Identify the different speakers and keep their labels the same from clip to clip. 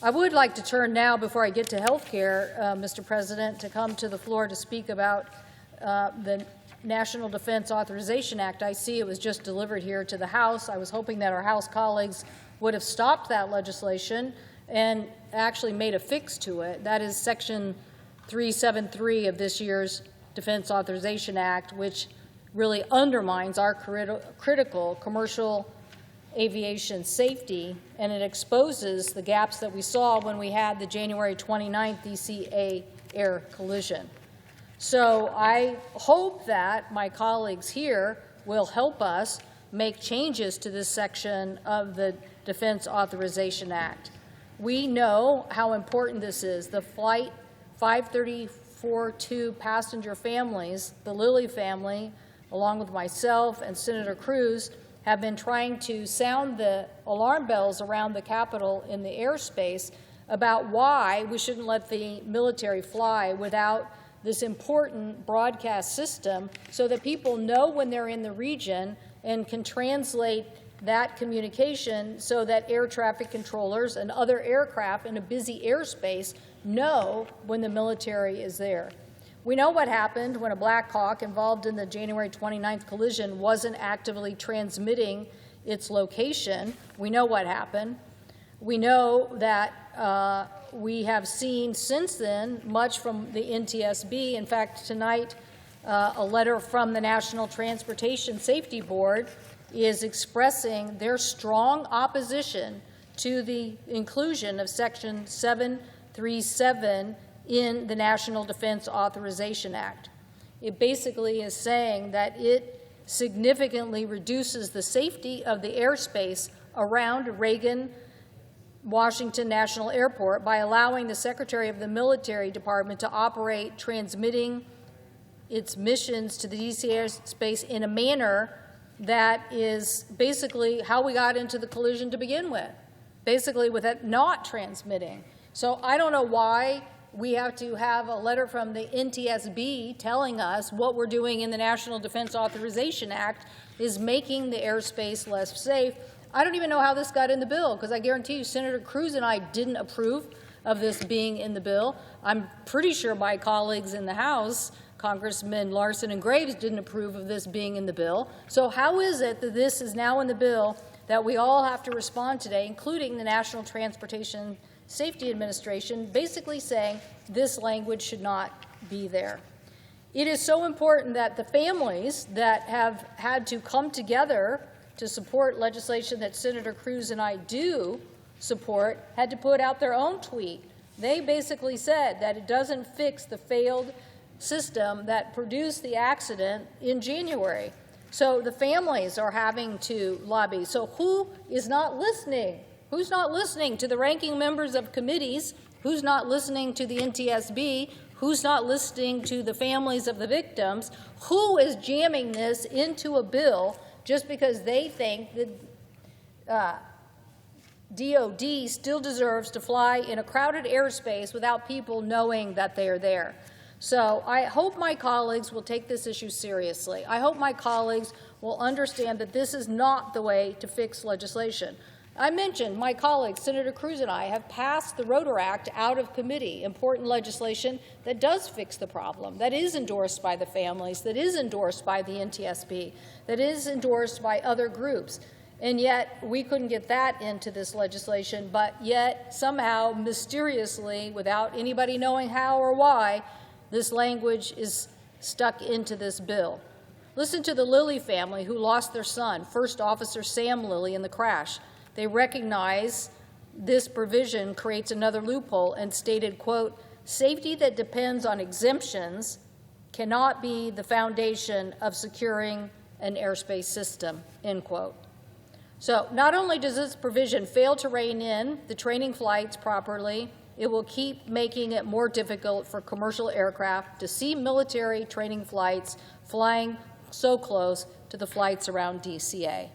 Speaker 1: I would like to turn now, before I get to health care, Mr. President, to come to the floor to speak about the National Defense Authorization Act. I see it was just delivered here to the House. I was hoping that our House colleagues would have stopped that legislation and actually made a fix to it. That is Section 373 of this year's Defense Authorization Act, which really undermines our critical commercial aviation safety, and it exposes the gaps that we saw when we had the January 29th DCA air collision. So I hope that my colleagues here will help us make changes to this section of the Defense Authorization Act. We know how important this is. The Flight 534-2 passenger families, the Lilly family, along with myself and Senator Cruz, have been trying to sound the alarm bells around the Capitol in the airspace about why we shouldn't let the military fly without this important broadcast system so that people know when they're in the region and can translate that communication so that air traffic controllers and other aircraft in a busy airspace know when the military is there. We know what happened when a Black Hawk involved in the January 29th collision wasn't actively transmitting its location. We know what happened. We know that we have seen since then much from the NTSB. In fact, tonight, a letter from the National Transportation Safety Board is expressing their strong opposition to the inclusion of Section 737 in the National Defense Authorization Act. It basically is saying that it significantly reduces the safety of the airspace around Reagan Washington National Airport by allowing the Secretary of the Military Department to operate transmitting its missions to the DC airspace in a manner that is basically how we got into the collision to begin with, basically with it not transmitting. So I don't know why we have to have a letter from the NTSB telling us what we're doing in the National Defense Authorization Act is making the airspace less safe. I don't even know how this got in the bill, because I guarantee you Senator Cruz and I didn't approve of this being in the bill. I'm pretty sure my colleagues in the House, Congressmen Larson and Graves, didn't approve of this being in the bill. So how is it that this is now in the bill that we all have to respond today, including the National Transportation Safety Administration, basically saying this language should not be there? It is so important that the families that have had to come together to support legislation that Senator Cruz and I do support had to put out their own tweet. They basically said that it doesn't fix the failed system that produced the accident in January. So the families are having to lobby. So who is not listening? Who's not listening to the ranking members of committees? Who's not listening to the NTSB? Who's not listening to the families of the victims? Who is jamming this into a bill just because they think that DOD still deserves to fly in a crowded airspace without people knowing that they are there? So I hope my colleagues will take this issue seriously. I hope my colleagues will understand that this is not the way to fix legislation. I mentioned my colleagues, Senator Cruz and I, have passed the Rotor Act out of committee, important legislation that does fix the problem, that is endorsed by the families, that is endorsed by the NTSB, that is endorsed by other groups. And yet we couldn't get that into this legislation, but yet somehow, mysteriously, without anybody knowing how or why, this language is stuck into this bill. Listen to the Lilly family who lost their son, First Officer Sam Lilly, in the crash. They recognize this provision creates another loophole and stated, quote, "Safety that depends on exemptions cannot be the foundation of securing an airspace system," end quote. So not only does this provision fail to rein in the training flights properly, it will keep making it more difficult for commercial aircraft to see military training flights flying so close to the flights around DCA.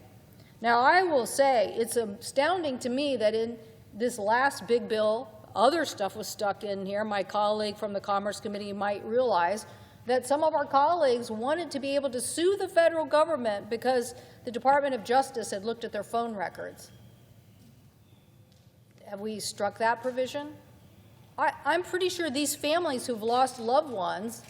Speaker 1: Now, I will say it's astounding to me that in this last big bill, other stuff was stuck in here. My colleague from the Commerce Committee might realize that some of our colleagues wanted to be able to sue the federal government because the Department of Justice had looked at their phone records. have we struck that provision? I'm pretty sure these families who've lost loved ones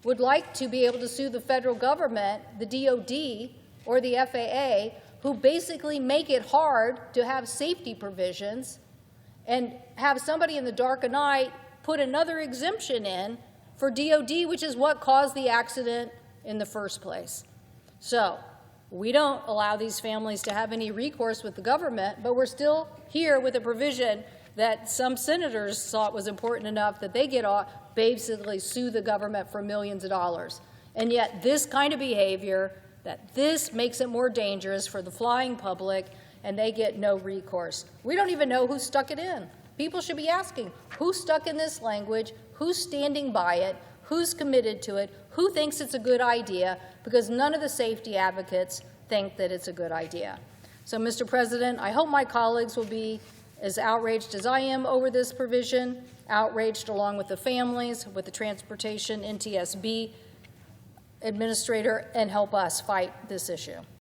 Speaker 1: would like to be able to sue the federal government, the DOD, or the FAA, who basically make it hard to have safety provisions and have somebody in the dark of night put another exemption in for DOD, which is what caused the accident in the first place. So we don't allow these families to have any recourse with the government, but we're still here with a provision that some senators thought was important enough that they get off, basically sue the government for millions of dollars. And yet this kind of behavior, that this makes it more dangerous for the flying public, and they get no recourse. We don't even know who stuck it in. People should be asking, who stuck in this language, who's standing by it, who's committed to it, who thinks it's a good idea, because none of the safety advocates think that it's a good idea. So, Mr. President, I hope my colleagues will be as outraged as I am over this provision, outraged along with the families, with the Transportation NTSB administrator, and help us fight this issue.